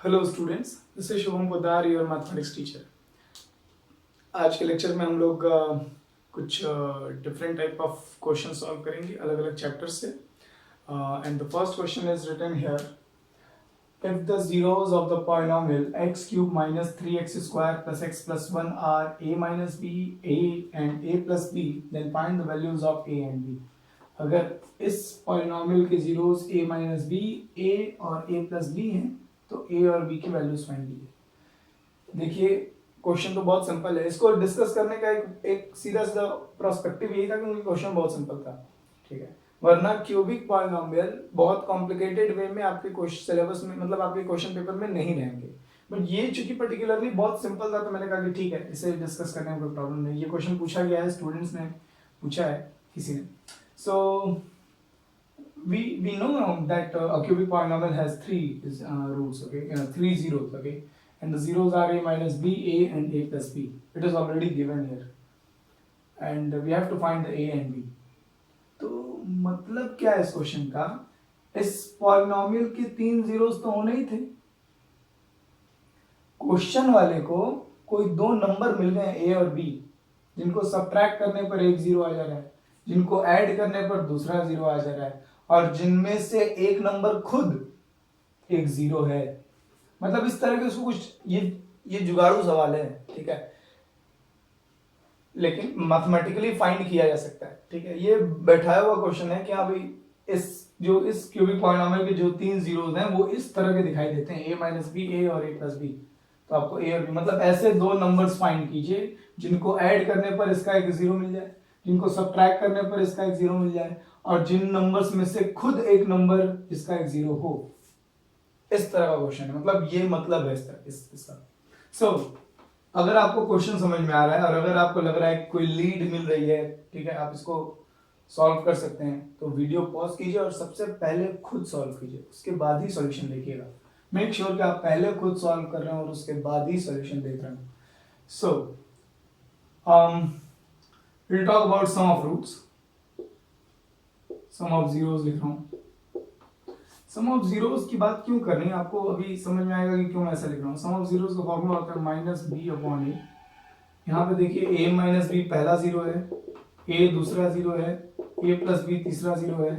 Hello students, this is Shubham Poddar, your mathematics teacher. आज के lecture में हम लोग कुछ different type of question solve करेंगे अलग अलग चैप्टर्स से। And the first question is written here, if the zeros of the polynomial x cube minus 3x square plus x plus 1 are a minus b, a and a plus b, then find the values of a and b। अगर इस polynomial के zeros a minus b, a और a plus b हैं तो a और b की values find कीजिए। देखिए क्वेश्चन तो बहुत सिंपल है, इसको डिस्कस करने का एक सीधा सीधा प्रोस्पेक्टिव यही था क्योंकि क्वेश्चन बहुत सिंपल था, ठीक है। वरना क्यूबिक पॉलिनोमियल बहुत कॉम्प्लिकेटेड वे में आपके क्वेश्चन सिलेबस में, मतलब आपके क्वेश्चन पेपर में नहीं रहेंगे, बट ये चूंकि पर्टिकुलरली बहुत सिंपल था तो मैंने कहा कि ठीक है, इसे डिस्कस करने में कोई प्रॉब्लम नहीं। ये क्वेश्चन पूछा गया है, स्टूडेंट्स ने पूछा है किसी ने। सो we know that a cubic polynomial has three roots, okay, three zeros, okay, and the zeros are a minus b, a and a plus b. It is already given here and we have to find the a and b। तो मतलब क्या है इस question का, इस polynomial के तीन zeros तो होने ही थे। क्वेश्चन वाले को कोई दो नंबर मिल गए a और b, जिनको सब्ट्रैक्ट करने पर एक जीरो आ जा रहा है, जिनको ऐड करने पर दूसरा जीरो आ जा रहा है, और जिनमें से एक नंबर खुद एक जीरो है। मतलब इस तरह के उसको कुछ ये जुगाड़ू सवाल है, ठीक है, लेकिन मैथमेटिकली फाइंड किया जा सकता है, ठीक है। ये बैठाया हुआ क्वेश्चन है कि हाँ भाई इस क्यूबिक पॉलिनोमियल के जो तीन जीरोस हैं वो इस तरह के दिखाई देते हैं, a माइनस बी, a और a प्लस बी। तो आपको a और b मतलब ऐसे दो नंबर्स फाइंड कीजिए जिनको ऐड करने पर इसका एक जीरो मिल जाए, जिनको सब्ट्रैक्ट करने पर इसका एक जीरो मिल जाए, और जिन नंबर्स में से खुद एक नंबर इसका एक जीरो हो। इस तरह का क्वेश्चन है, मतलब ये मतलब है इसका। सो अगर आपको क्वेश्चन समझ में आ रहा है और अगर आपको लग रहा है कि कोई लीड मिल रही है, ठीक है, आप इसको सॉल्व कर सकते हैं, तो वीडियो पॉज कीजिए और सबसे पहले खुद सॉल्व कीजिए, उसके बाद ही सॉल्यूशन देखिएगा। मेक श्योर कि आप पहले खुद सॉल्व कर रहे हैं और उसके बाद ही सॉल्यूशन देख रहे हैं। सो we'll talk about sum of roots, sum of zeros लिख रहा हूं। सम ऑफ जीरोस की बात क्यों करनी है, आपको अभी समझ में आएगा कि क्यों मैं ऐसा लिख रहा हूँ। सम ऑफ जीरोस का फॉर्मूला होता है माइनस बी अपॉन ए। यहाँ पे देखिए a माइनस बी पहला जीरो है, a दूसरा जीरो है, a प्लस बी तीसरा जीरो है,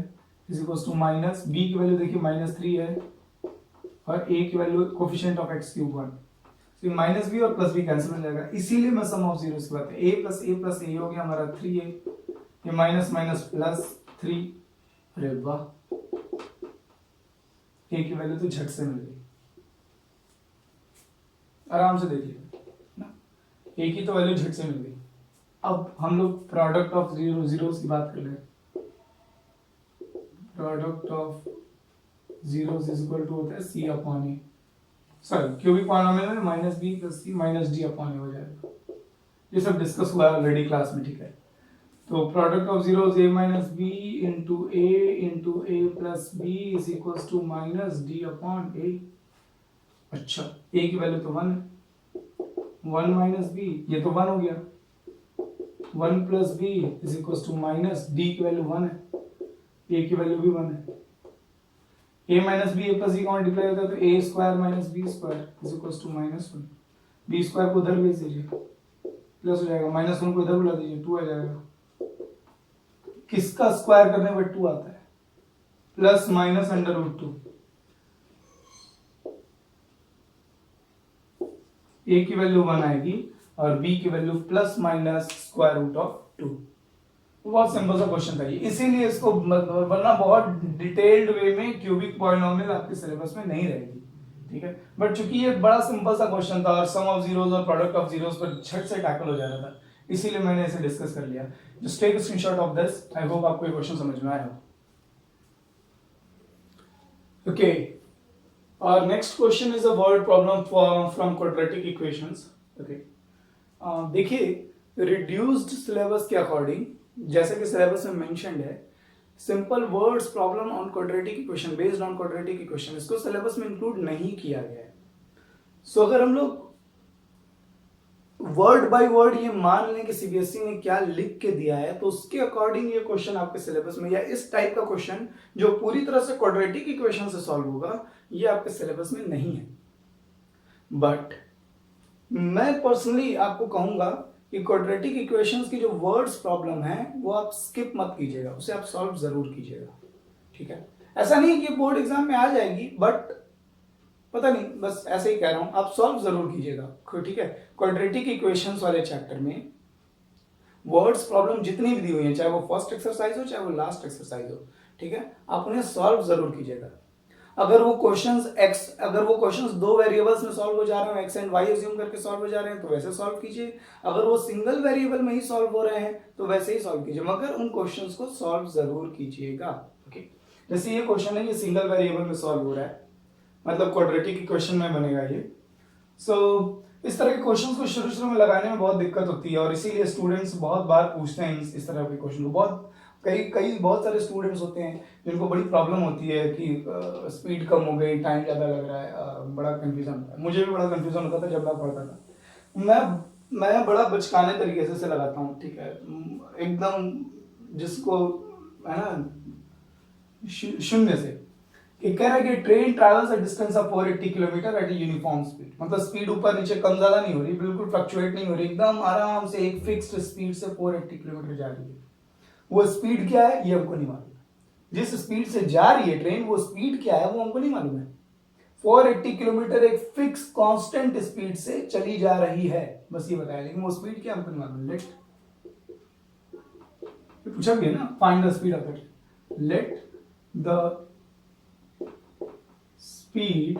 is equals to minus b की वैल्यू देखिए माइनस 3 है और a की value coefficient of x cube 1। तो माइनस बी और प्लस बी कैंसिल हो जाएगा, इसीलिए मैं सम ऑफ जीरोस की बात है। a प्लस a हो गया हमारा 3a, ये माइनस माइनस प्लस 3। अरे वाह, a की वैल्यू तो झट से मिल गई, आराम से देखिए ना, a की तो वैल्यू झट से मिल गई। अब हम लोग प्रोडक्ट ऑफ जीरोस की बात कर ले। Product of zeros is equal to होता है c upon A, sorry cubic polynomial में minus B plus C minus D upon A हो जाएगा। ये सब डिस्कस हुआ है ऑलरेडी क्लास में, ठीक है। तो product of zeros a minus B into A plus B is equals to minus D upon A. अच्छा, a की वैल्यू तो 1 है, 1 माइनस बी, ये तो 1 हो गया, 1 plus B is equals to minus D की वैल्यू 1 है, a की वैल्यू भी 1 है। a minus B A plus B का मल्टीप्लाई होता है तो a square minus B square is equals to minus 1। b square को उधर भेज दीजिए, प्लस हो जाएगा, माइनस 1 को इधर बुला दीजिए, 2 आ जाएगा। किसका स्क्वायर करने पर 2 आता है, plus minus under root 2। a की वैल्यू 1 आएगी और b की value plus minus square root of 2। बहुत सिंपल सा क्वेश्चन था ये, इसीलिए इसको, वरना बहुत डिटेल्ड वे में क्यूबिक पॉलिनोमियल आपके सिलेबस में नहीं रहेगी, ठीक है। बट चूंकि ये बड़ा सिंपल सा क्वेश्चन था और सम ऑफ जीरोस और प्रोडक्ट ऑफ जीरोस पर झट से टैकल हो जा रहा था, इसीलिए मैंने इसे डिस्कस कर लिया। Just take a screenshot of this. I hope आपको ये क्वेश्चन समझ में आया हो। ओके, और next question is a word problem from quadratic equations. Okay, देखिए रिड्यूस्ड सिलेबस के अकॉर्डिंग, जैसे कि सिलेबस में मेंशन्ड है, simple words problem on quadratic equation based on quadratic equation, इसको सिलेबस में इंक्लूड नहीं किया गया है। सो अगर हम लोग वर्ड बाय वर्ड ये मान लें कि सीबीएसई ने क्या लिख के दिया है, तो उसके अकॉर्डिंग ये क्वेश्चन आपके सिलेबस में, या इस टाइप का क्वेश्चन जो पूरी तरह से क्वाड्रेटिक इक्वेशन से सॉल्व होगा, ये आपके सिलेबस में नहीं है। बट मैं पर्सनली आपको कहूंगा कि क्वाड्रेटिक इक्वेशंस की जो वर्ड्स प्रॉब्लम है वो आप स्किप मत कीजिएगा, उसे आप सॉल्व जरूर कीजिएगा, ठीक है। ऐसा नहीं कि बोर्ड एग्जाम में आ जाएगी, बट पता नहीं, बस ऐसे ही कह रहा हूं, आप सॉल्व जरूर कीजिएगा, ठीक है। क्वाड्रेटिक इक्वेशंस वाले चैप्टर में वर्ड्स प्रॉब्लम जितनी भी दी हुई है, चाहे वो फर्स्ट एक्सरसाइज हो चाहे वो लास्ट एक्सरसाइज हो, ठीक है, आप उन्हें सॉल्व जरूर कीजिएगा। अगर वो क्वेश्चंस दो वेरिएबल्स में सॉल्व हो जा रहे हैं, एक्स एंड वाई अज्यूम करके सॉल्व हो जा रहे हैं, तो वैसे सॉल्व कीजिए। अगर वो सिंगल वेरिएबल में ही सॉल्व हो रहे हैं तो वैसे ही सॉल्व कीजिए, मगर उन क्वेश्चंस को सॉल्व जरूर कीजिएगा, ओके। जैसे ये क्वेश्चन है, ये सिंगल वेरिएबल में सॉल्व हो रहा है, मतलब क्वाड्रेटिक इक्वेशन में बनेगा ये। इस तरह के क्वेश्चंस को शुरू में लगाने में बहुत दिक्कत होती है, और इसीलिए स्टूडेंट्स बहुत बार पूछते हैं इस तरह के क्वेश्चन को। बहुत सारे स्टूडेंट्स होते हैं जिनको बड़ी प्रॉब्लम होती है कि स्पीड कम हो गई, टाइम ज़्यादा लग रहा है, बड़ा कन्फ्यूजन होता है। मुझे भी बड़ा कन्फ्यूजन होता था जब मैं पढ़ता था। मैं बड़ा बचकाने तरीके से लगाता हूँ, ठीक है, एकदम जिसको है ना शून्य से। कह रहा है कि train travels a distance of 480 kilometre eight uniform speed, मतलब स्पीड ऊपर नीचे कम ज्यादा नहीं हो रही, बिल्कुल फ्लक्चुएट नहीं हो रही, एकदम आराम से एक फिक्स्ड स्पीड से 480 किलोमीटर जा रही है। वो स्पीड क्या है ये हमको नहीं मालूम, जिस स्पीड से जा रही है ट्रेन वो स्पीड क्या है वो हमको नहीं मालूम है। 480 किलोमीटर एक फिक्स कांस्टेंट स्पीड से चली जा रही है, बस ये बताया, लेकिन वो स्पीड क्या हमको नहीं मालूम। पूछा भी है ना, find the speed of the train. Let the speed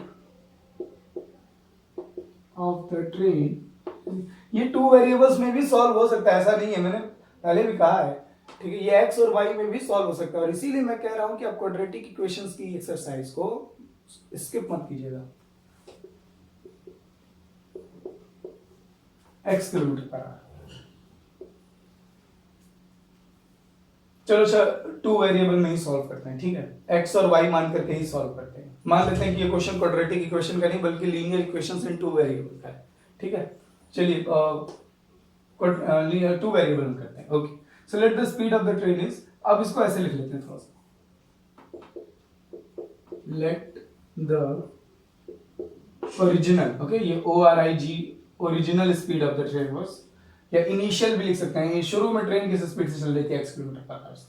of the train, ये टू वेरिएबल्स में भी सॉल्व हो सकता है, ऐसा नहीं है, मैंने पहले भी कहा है, ठीक है, ये एक्स और वाई में भी सॉल्व हो सकता है। और इसीलिए मैं कह रहा हूं कि आप क्वाड्रेटिक इक्वेशंस की एक्सरसाइज को स्किप मत कीजिएगा। एक्स किलोमीटर पर आवर, चलो टू वेरिएबल में ही सॉल्व करते हैं, ठीक है, एक्स और वाई मान करके ही सॉल्व करते हैं। मान लेते हैं कि ये क्वेश्चन क्वाड्रेटिक इक्वेशन का नहीं बल्कि लीनियर इक्वेशंस इन टू वेरिएबल का है, ठीक है। चलिए टू वेरिएबल में करते हैं, okay. So let the speed of the train is, अब इसको ऐसे लिख लेते हैं थोड़ा सा, लेट द ओरिजिनल, ओके, ये ORIG original speed of the train was, या इनिशियल भी लिख सकते हैं, शुरू में ट्रेन किस स्पीड से चल रही थी, x किलोमीटर पर आवर से,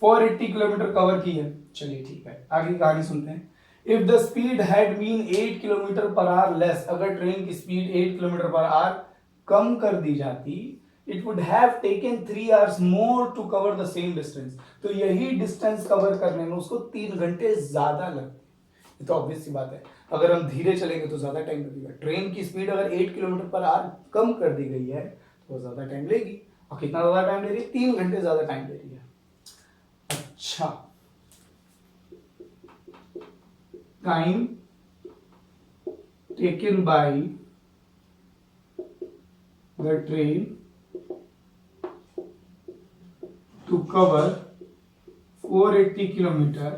480 किलोमीटर कवर की है। चलिए ठीक है, आगे की कहानी सुनते हैं। If the speed had been 8 kilometre per hour less, अगर ट्रेन की स्पीड 8 किलोमीटर पर आवर कम कर दी जाती, it would have taken 3 hours more to cover the same distance, तो यही डिस्टेंस कवर करने में उसको 3 घंटे ज्यादा लगते। ये तो ऑब्वियस सी बात है, अगर हम धीरे चलेंगे तो ज्यादा टाइम लगेगा। ट्रेन की स्पीड अगर 8 किलोमीटर पर आवर कम कर दी गई है तो ज्यादा टाइम लेगी, और कितना ज्यादा टाइम ले रही है, 3 घंटे ज्यादा टाइम ले रही है। अच्छा, time taken by the train to cover 480 kilometer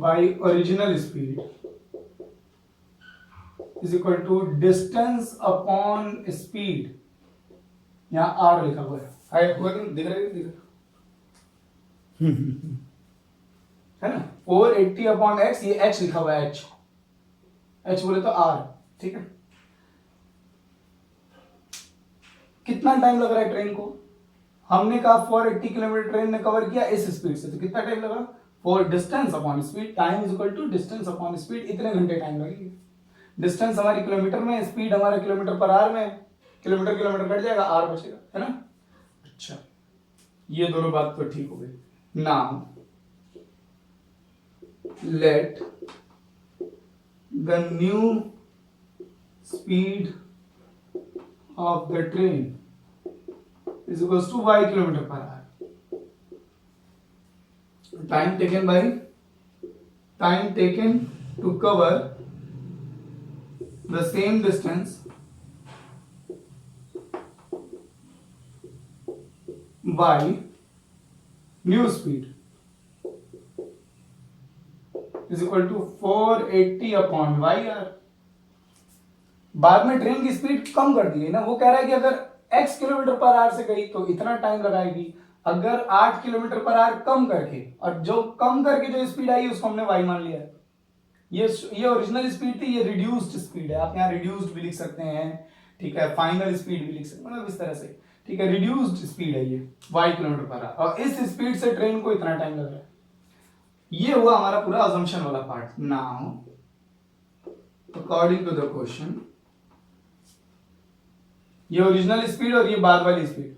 by original speed is equal to distance upon speed, यहाँ R लिखा हुआ है, दिख रहा है ना, 480 अपॉन x, ये h लिखा हुआ है, h बोले तो R, ठीक है। कितना टाइम लग रहा है ट्रेन को, हमने कहा 480 किलोमीटर ट्रेन ने कवर किया इस स्पीड से, तो कितना टाइम लगा, for distance upon speed, time is equal to distance upon speed, इतने घंटे टाइम लगेगी। डिस्टेंस हमारी किलोमीटर में, स्पीड हमारे किलोमीटर पर आवर में, किलोमीटर किलोमीटर कट जाएगा, आर बचेगा, है ना। अच्छा, ये दोनों बात तो ठीक हो गई। Now let the new speed of the train is equals to y kilometer per hour. Time taken to cover the same distance by new speed is equal to 480 upon y r। बाद में train की speed कम कर दी गई ना, वो कह रहा है कि अगर x किलोमीटर पर आवर से गई तो इतना टाइम लगाएगी, अगर 8 किलोमीटर पर आवर कम करके, और जो कम करके जो स्पीड आई उसको हमने y मान लिया है, ये ओरिजिनल स्पीड थी, ये रिड्यूस्ड स्पीड है, आप यहाँ रिड्यूस्ड भी लिख सकते हैं, ठीक है, फाइनल स्पीड भी लिख सकते हैं, मतलब इस तरह से, ठीक है, रिड्यूस्ड स्पीड है ये y किलोमीटर पर आवर, और इस स्पीड से ट्रेन को इतना टाइम लग रहा है। ये हुआ हमारा पूरा अजम्पशन वाला part. Now according to the question, ये ओरिजिनल स्पीड और ये बाद वाली स्पीड,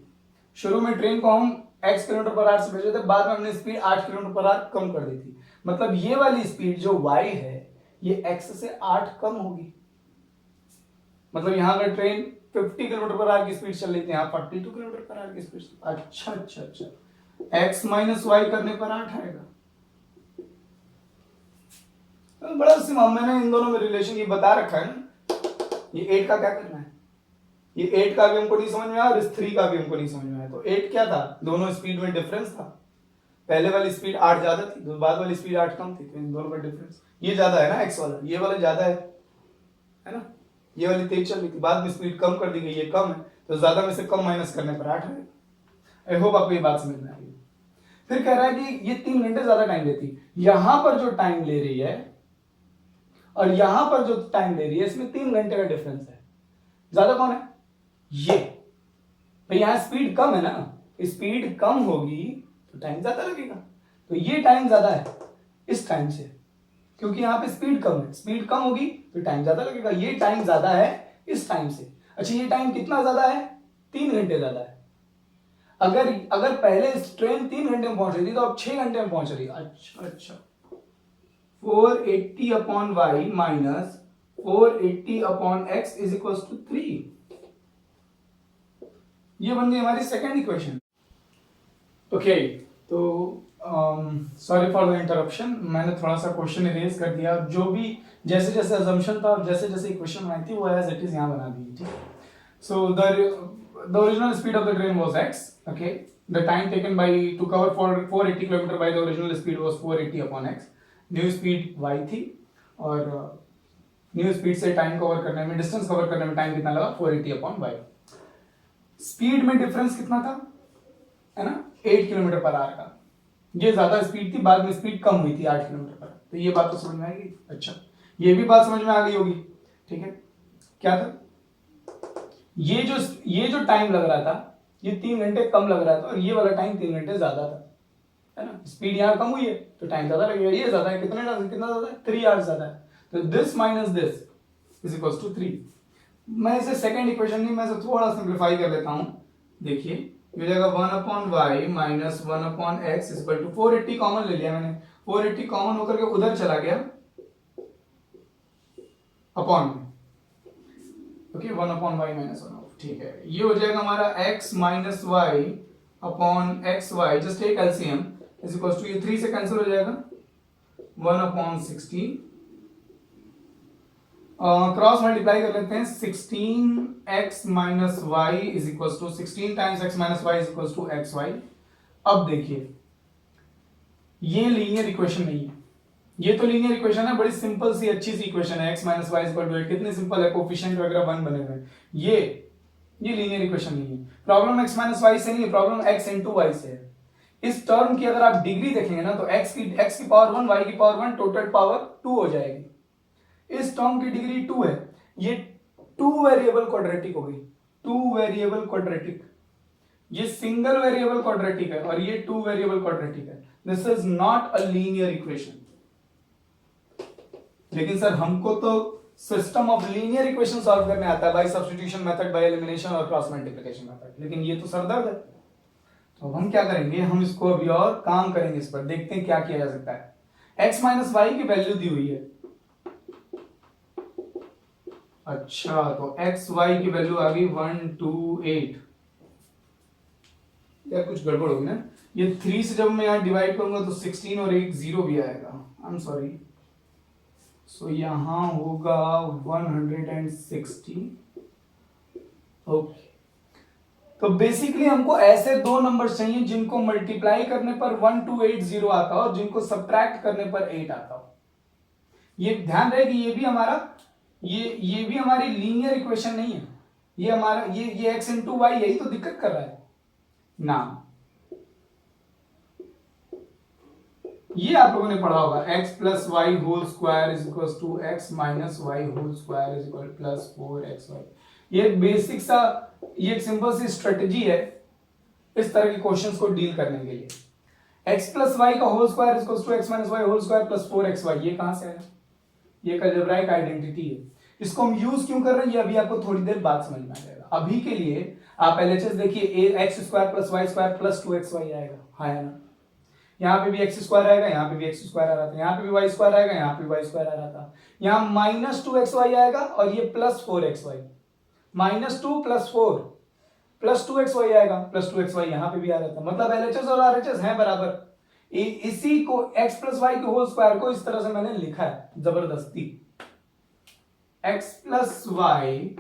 शुरू में ट्रेन को हम x किलोमीटर पर आवर से भेजे थे, बाद में हमने स्पीड 8 किलोमीटर पर आवर कम कर दी थी, मतलब ये वाली स्पीड जो y है ये x से 8 कम होगी, मतलब यहां अगर ट्रेन 50 किलोमीटर पर आवर की स्पीड चल रही थी, यहाँ 42 किलोमीटर पर आवर की स्पीड। अच्छा अच्छा अच्छा, x माइनस वाई करने पर 8 आएगा। तो बड़ा सिंपल, मैंने इन दोनों में रिलेशन ये बता रखा है ना। ये 8 का क्या करना है, ये 8 का भी हमको नहीं समझ में आया और इस 3 का भी हमको नहीं समझ में आया। तो 8 क्या था, दोनों स्पीड में डिफरेंस था, पहले वाली स्पीड 8 ज्यादा थी, तो बाद वाली स्पीड 8 कम थी, तो इन दोनों का डिफरेंस ये ज्यादा है ना, x वाला, ये वाला ज्यादा है ना, ये वाली तेज चल रही थी, बाद में स्पीड कम कर दी गई, ये कम है, तो ज्यादा में से कम माइनस करने पर 8 है। आई होप आपको ये बात समझ में आ गई। फिर कह रहा है कि ये 3 घंटे ज्यादा टाइम लेती, यहां पर जो टाइम ले रही है और यहां पर जो टाइम ले रही है, इसमें 3 घंटे का डिफरेंस है, ज्यादा कौन है, ये भाई, यहां स्पीड कम है ना, स्पीड कम होगी तो टाइम ज्यादा लगेगा, तो ये टाइम ज्यादा है इस टाइम से, क्योंकि यहां पे स्पीड कम है, स्पीड कम होगी तो टाइम ज्यादा लगेगा, ये टाइम ज्यादा है इस टाइम से। अच्छा, ये टाइम कितना ज्यादा है, 3 घंटे ज्यादा है। अगर अगर पहले ट्रेन 3 घंटे में पहुंच रही थी तो अब 6 घंटे में पहुंच रही है। अच्छा अच्छा, 480 upon Y minus 480 upon X is equal to 3। ये बन गई हमारी सेकेंड इक्वेशन। ओके, तो सॉरी फॉर द इंटरप्शन, मैंने थोड़ा सा क्वेश्चन इरेज कर दिया, जो भी जैसे जैसे अजम्पशन था और जैसे जैसे इक्वेशन बनाई थी वो एज इट इज यहाँ बना दी, ठीक है। So the original speed of the train was x, okay, the time taken by two cover 480 kilometre by the original speed was 480 upon x, new speed y थी, और new speed से time cover करने में, distance cover करने में time कितना लगा, 480 upon y। Speed में डिफरेंस कितना था, है ना, 8 किलोमीटर पर आवर का, ये ज्यादा स्पीड थी, बाद में स्पीड कम हुई थी 8 किलोमीटर पर, तो ये बात तो समझ में आएगी। अच्छा, ये भी बात समझ में आ गई होगी, ठीक है। क्या था, ये जो टाइम लग रहा था ये 3 घंटे कम लग रहा था, और ये वाला टाइम 3 घंटे ज्यादा था, है ना, स्पीड यहाँ कम हुई है तो टाइम ज्यादा लगेगा, ये ज्यादा है, कितना ज्यादा है, 3 आवर्स ज्यादा है, तो this minus this is equal to 3। मैं इसे सेकेंड इक्वेशन नहीं, मैं इसे थोड़ा सिंप्लीफाई कर लेता हूं, देखिए ये जाएगा 1 upon Y minus 1 upon X is equal to 480 common ले लिया मैंने, 480 कॉमन होकर के उधर चला गया अपॉन में, ओके, 1 अपॉन वाई माइनस 1, ठीक है, ये हो जाएगा हमारा x minus Y upon X Y, just take LCM, is equal to ये 3 से कैंसिल हो जाएगा, 1 अपॉन 16, क्रॉस मल्टीप्लाई कर लेते हैं, 16x minus y is equal to 16 times x minus y is equal to x y. अब देखिए ये लीनियर इक्वेशन नहीं है, ये तो लीनियर इक्वेशन है, बड़ी सिंपल सी अच्छी सी इक्वेशन है, x minus y is equal to 8, कितनी सिंपल है, कोफिशिएंट वगैरह 1 बने हुए हैं, ये लीनियर इक्वेशन नहीं है। प्रॉब्लम x माइनस वाई से नहीं है, प्रॉब्लम x इनटू वाई से है। इस टर्म की अगर आप डिग्री देखेंगे ना तो x की पावर 1, y की पावर 1, टोटल पावर 2 हो जाएगी। इस टर्म की डिग्री 2 है, ये 2 वेरिएबल क्वाड्रेटिक हो गई, 2 वेरिएबल क्वाड्रेटिक, ये सिंगल वेरिएबल क्वाड्रेटिक है और ये 2 वेरिएबल क्वाड्रेटिक है। This is not a linear equation. लेकिन सर हमको तो system of linear equation solve करने आता है, by substitution method, by elimination और क्रॉस मल्टीप्लिकेशन मेथड, लेकिन ये तो सरदर्द है। तो हम क्या करेंगे, हम इसको अभी और काम करेंगे, इस पर देखते हैं क्या किया जा सकता है। x माइनस वाई की वैल्यू दी हुई है, अच्छा, तो एक्स वाई की वैल्यू आ गई 128, यार कुछ गड़बड़ होगी ना, ये 3 से जब मैं यहां डिवाइड करूंगा तो 16 और एक 0 भी आएगा, आई एम सॉरी, सो यहां होगा 160, ओके। तो बेसिकली हमको ऐसे दो नंबर चाहिए जिनको मल्टीप्लाई करने पर 1280 आता हो और जिनको सब्ट्रैक्ट करने पर 8 आता हो। ये ध्यान रहे कि ये भी हमारी लीनियर इक्वेशन नहीं है, ये हमारा ये x इंटू वाई, यही तो दिक्कत कर रहा है ना, ये आप लोगों ने पढ़ा होगा x plus y whole square is equal to x minus y whole square is equal plus 4xy। ये बेसिक सा, ये एक सिंपल सी स्ट्रेटजी है इस तरह के क्वेश्चंस को डील करने के लिए। x प्लस वाई का whole square is equal to x minus y whole square plus 4xy, ये कहां से आया? ये एक अलजेब्राइक आइडेंटिटी है। इसको हम यूज क्यों कर रहे हैं ये अभी आपको थोड़ी देर बाद समझ में आ जाएगा। अभी के लिए आप एलएचएस देखिए, x square plus y square plus 2xy आएगा, हाँ है ना? यहाँ पे भी एक्स स्क्वायर आएगा, यहाँ पे भी एक्स स्क्वायर आ रहा था, यहाँ पे भी वाई स्क्वायर आएगा, यहाँ पे भी वाई स्क्वायर आ रहा था। यहाँ माइनस 2xy आएगा और ये plus 4xy, minus 2 plus 4 plus 2xy आएगा, प्लस 2xy यहाँ पे भी आ रहा था। मतलब एलएचएस और आरएचएस हैं बराबर। इसी को x प्लस वाई के होल स्क्वायर को इस तरह से मैंने लिखा है जबरदस्ती, x plus y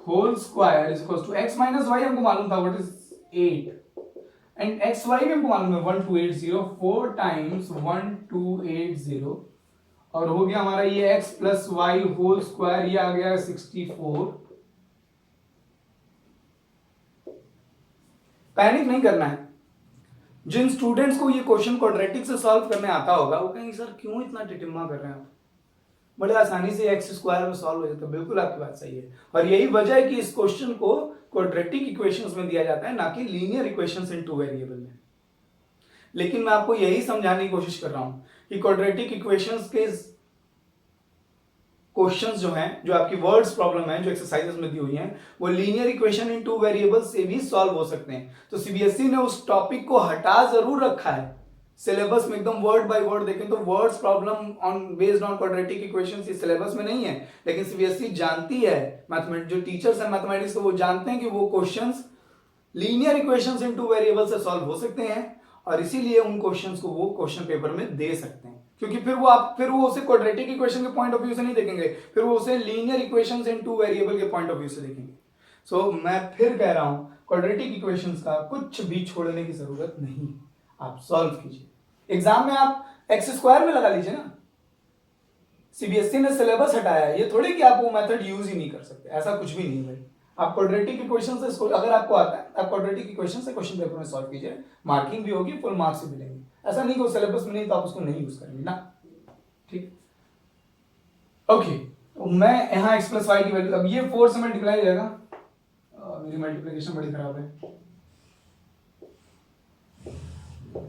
whole square is equal to x minus y हमको मालूम था what is 8 and x y भी हमको मालूम है 1280, 4 टाइम्स 1280 और हो गया हमारा ये x plus y whole square, ये आ गया 64। पैनिक नहीं करना है। जिन स्टूडेंट्स को ये क्वेश्चन क्वाड्रेटिक से सॉल्व करने आता होगा वो कहेंगे सर क्यों इतना टिटिम्मा कर रहे हैं आप, बड़े आसानी से एक्स स्क्वायर में सॉल्व हो जाता है। बिल्कुल आपकी बात सही है और यही वजह है कि इस क्वेश्चन को क्वाड्रेटिक इक्वेशंस में दिया जाता है, ना कि लीनियर इक्वेशंस इन 2 वेरिएबल में। लेकिन मैं आपको यही समझाने की कोशिश कर रहा हूं कि क्वाड्रेटिक इक्वेशंस के क्वेश्चंस जो हैं, जो आपकी वर्ड्स प्रॉब्लम है जो एक्सरसाइजेस में दी हुई हैं, वो लीनियर इक्वेशन इन 2 वेरिएबल्स से भी सॉल्व हो सकते हैं। तो सीबीएसई ने उस टॉपिक को हटा जरूर रखा है सिलेबस में, एकदम वर्ड बाय वर्ड देखें तो words problem on based on quadratic equations ये सिलेबस में नहीं है। लेकिन सीबीएसई जानती है, मैथमेटिक्स जो टीचर्स हैं मैथमेटिक्स के वो जानते हैं कि वो क्वेश्चंस लीनियर इक्वेशंस इन 2 वेरिएबल से सॉल्व हो सकते हैं और इसीलिए उन क्वेश्चंस को वो क्वेश्चन पेपर में दे सकते हैं, क्योंकि फिर वो उसे क्वाड्रेटिक इक्वेशन के पॉइंट ऑफ व्यू से नहीं देखेंगे, फिर वो उसे लीनियर इक्वेशंस इन 2 वेरिएबल के पॉइंट ऑफ व्यू से देखेंगे। सो मैं फिर कह रहा हूं क्वाड्रेटिक इक्वेशंस का कुछ भी छोड़ने की जरूरत नहीं, आप सॉल्व कीजिए। एग्जाम में आप एक्स स्क्वायर में लगा लीजिए ना, सीबीएसई ने सिलेबस हटाया है, ये थोड़ी कि आप वो मेथड यूज ही नहीं कर सकते, ऐसा कुछ भी नहीं भाई। आप क्वाड्रेटिक इक्वेशन से अगर आपको आता है आप क्वाड्रेटिक इक्वेशन से क्वेश्चन पेपर में सॉल्व कीजिए, मार्किंग भी होगी, फुल मार्क्स भी मिलेंगे। ऐसा नहीं कि वो सिलेबस में नहीं तो आप उसको नहीं यूज करेंगे ना, ठीक। ओके, मैं यहाँ x प्लस वाई की वैल्यू, अब ये 4 से मल्टीप्लाई हो जाएगा, मेरी मल्टीप्लिकेशन बड़ी खराब है,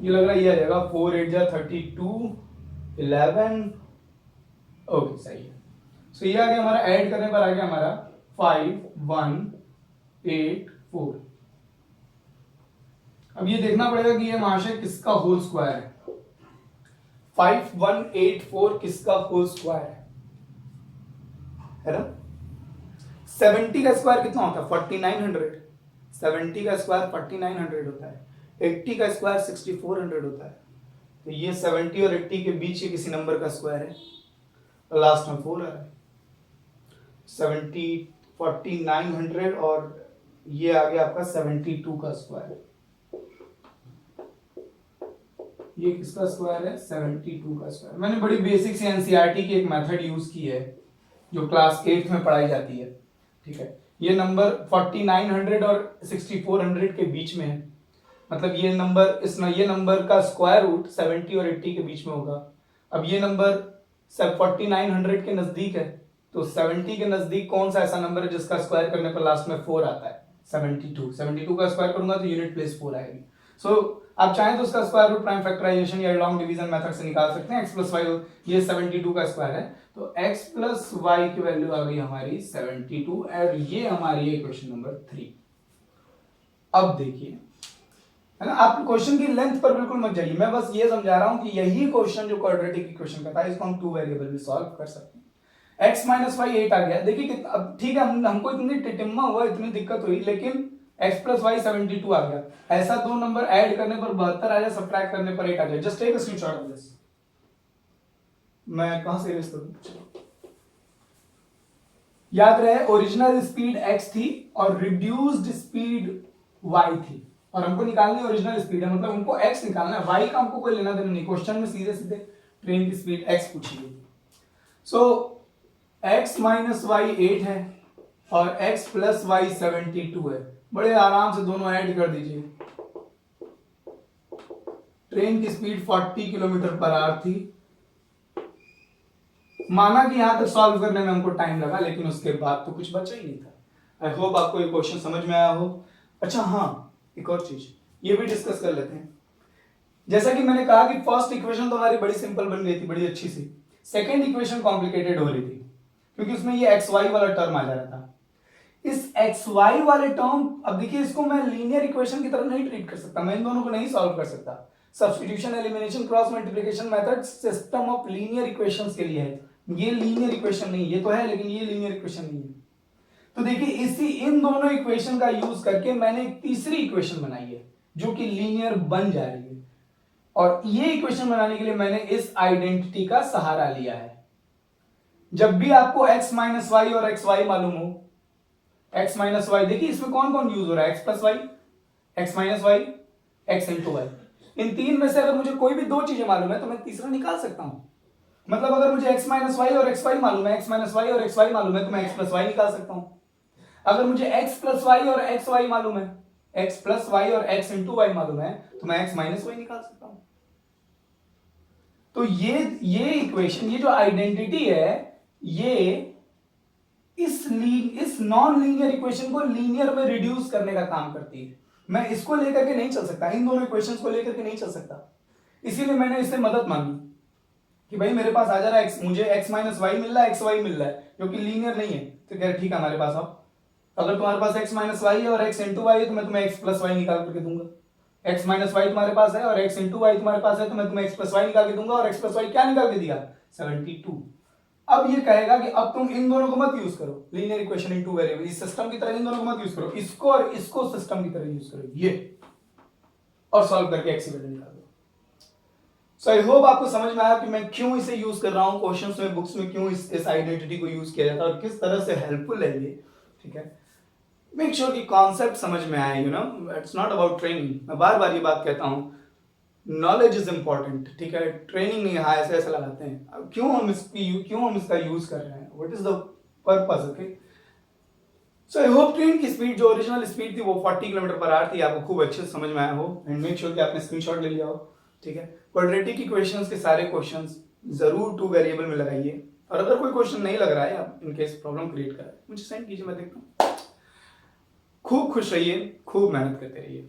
ये लग रहा है ये आ जाएगा 4 8 जा 32 11, ओके सही है। सो ये आ गया हमारा, ऐड करने पर आ गया हमारा 5184। अब ये देखना पड़ेगा कि ये महाशय किसका होल स्क्वायर है। 5184 किसका होल स्क्वायर है ना? 70 का स्क्वायर कितना होता है? 4900। 70 का स्क्वायर 4900 होता है, 80 का स्क्वायर 6400 होता है। तो ये 70 और 80 के बीच ये किसी नंबर का स्क्वायर है, तो लास्ट में 4 आ रहा है। 70 4900 और ये आ गया आपका 72 का स्क्वायर। ये किसका स्क्वायर है? 72 का स्क्वायर। मैंने बड़ी बेसिक सी एनसीईआरटी की एक मेथड यूज की है जो क्लास 8th में पढ़ाई जाती है, ठीक है। ये नंबर 4900 और 6400 के बीच में है, मतलब ये नंबर का स्क्वायर रूट 70 और 80 के बीच में होगा। अब ये नंबर 4900 के नजदीक है, तो 70 के नजदीक कौन सा ऐसा नंबर है जिसका स्क्वायर करने पर लास्ट में 4 आता है? 72 का स्क्वायर करूंगा तो यूनिट प्लेस 4 आएगी। सो आप चाहें तो उसका स्क्वायर रूट प्राइम फैक्टराइजेशन या लॉन्ग डिवीजन मेथड से निकाल सकते हैं। x प्लस वाई, ये 72 का स्क्वायर है, तो x प्लस वाई की वैल्यू आ गई हमारी 72 और ये हमारी है क्वेश्चन नंबर 3। अब देखिए, है ना, आप क्वेश्चन की लेंथ पर बिल्कुल मत जाइए, मैं बस ये समझा रहा हूं कि यही क्वेश्चन जो क्वाड्रेटिक इक्वेशन का था इसको हम 2 वेरिएबल में सॉल्व कर सकते हैं। x माइनस वाई 8 आ गया, देखिए कितना, अब ठीक है हमको इतनी टिटिम्मा हुआ, इतनी दिक्कत हुई, लेकिन x प्लस वाई 72 आ गया। ऐसा दो नंबर ऐड करने पर 72 आ जाए, सब्ट्रैक्ट करने पर 8 आ जाए। Just take a screenshot of this. मैं कहां से इरेज करूं? याद रहे ओरिजिनल स्पीड x थी और रिड्यूस्ड स्पीड y थी, और हमको निकालनी ओरिजिनल स्पीड है, मतलब हमको x निकालना है, y का हमको कोई लेना देना नहीं। क्वेश्चन में सीधे सीधे ट्रेन की स्पीड x पूछी गई। सो x माइनस वाई 8 है और x प्लस वाई 72 है। बड़े आराम से दोनों ऐड कर दीजिए, ट्रेन की स्पीड 40 किलोमीटर पर आवर थी। माना कि यहां तक सॉल्व करने में हमको टाइम लगा, लेकिन उसके बाद तो कुछ बचा ही नहीं था। आई होप आपको ये क्वेश्चन समझ में आया हो। अच्छा हाँ, एक और चीज ये भी डिस्कस कर लेते हैं। जैसा कि मैंने कहा कि फर्स्ट इक्वेशन तो हमारी बड़ी सिंपल बन गई थी, बड़ी अच्छी सी। सेकेंड इक्वेशन कॉम्प्लिकेटेड हो रही थी क्योंकि उसमें ये एक्स वाई वाला टर्म आ जा रहा था। इस एक्स वाई वाले टर्म, अब देखिए इसको मैं लीनियर इक्वेशन की तरह नहीं ट्रीट कर सकता, मैं इन दोनों को नहीं सॉल्व कर सकता। Substitution, elimination, cross multiplication method system of linear equations के लिए है। ये लीनियर इक्वेशन नहीं, ये तो है लेकिन ये लीनियर इक्वेशन नहीं है। तो देखिए इसी इन दोनों इक्वेशन का यूज करके मैंने एक तीसरी इक्वेशन बनाई है जो कि लीनियर बन जा रही है, और ये इक्वेशन बनाने के लिए मैंने इस आइडेंटिटी का सहारा लिया है। जब भी आपको x माइनस वाई और एक्स वाई मालूम हो, x माइनस वाई, देखिए इसमें कौन कौन यूज हो रहा है, x plus Y, x minus Y, x into Y. इन तीन में से अगर मुझे कोई भी दो चीजें मालूम है तो मैं तीसरा निकाल सकता हूं। मतलब अगर मुझे x माइनस वाई और एक्स वाई मालूम है, x माइनस वाई और एक्स वाई मालूम है, तो मैं x प्लस वाई निकाल सकता हूं। अगर मुझे x प्लस वाई और एक्स वाई मालूम है, x प्लस वाई और x इंटू वाई मालूम है, तो मैं x माइनस वाई निकाल सकता हूं। तो ये इक्वेशन, ये जो आइडेंटिटी है, ये इस नॉन लीनियर इक्वेशन को लीनियर में रिड्यूस करने का काम करती है। मैं इसको लेकर के नहीं चल सकता, इन दोनों इक्वेशंस को लेकर के नहीं चल सकता। इसीलिए मैंने इससे मदद मांगी कि भाई मेरे पास आ जा रहा है x, मुझे x माइनस वाई मिल रहा है, एक्स वाई मिल रहा है, जो कि लीनियर नहीं है। तो कह रहे ठीक है हमारे पास आओ, अगर तुम्हारे पास x माइनस वाई है और x इंटू वाई है तो मैं तुम्हें x प्लस वाई निकाल करके दूंगा। x माइनस वाई तुम्हारे पास है और x इंटू वाई तुम्हारे पास है, तो मैं तुम्हें x प्लस वाई निकाल के दूंगा। और x प्लस वाई क्या निकाल के दिया? 72। अब ये कहेगा कि अब तुम इन दोनों को मत यूज करो, linear equation in two variable, इस सिस्टम की तरह इन दोनों को मत यूज करो, इसको और इसको सिस्टम की तरह यूज करो, ये, और सॉल्व करके x की वैल्यू निकाल दो। सो आई होप आपको समझ में आया कि मैं क्यों इसे यूज कर रहा हूं क्वेश्चंस में, बुक्स में क्यों इस आइडेंटिटी को यूज किया जाता है और किस तरह से हेल्पफुल है ये। ठीक है, मेक श्योर कि कॉन्सेप्ट समझ में आए, you know, it's not about training. मैं बार बार ये बात कहता हूं, नॉलेज इज इंपॉर्टेंट। ठीक है, ट्रेनिंग नहीं, हाँ ऐसे ऐसे लगाते हैं, अब क्यों हम इसका यूज कर रहे हैं, what is the purpose. Okay, so I hope train की स्पीड, जो ओरिजिनल स्पीड थी वो 40 किलोमीटर पर आवर थी, आपको खूब अच्छे से समझ में आया हो। एंड मेक श्योर कि आपने स्क्रीनशॉट ले लिया हो। ठीक है, क्वाड्रेटिक इक्वेशंस के सारे क्वेश्चंस जरूर टू वेरिएबल में लगाइए, और अगर कोई क्वेश्चन नहीं लग रहा है, आप इनकेस प्रॉब्लम क्रिएट कर रहा है, मुझे सेंड कीजिए, मैं देखता हूँ। खूब खुश रहिए, खूब मेहनत करते रहिए।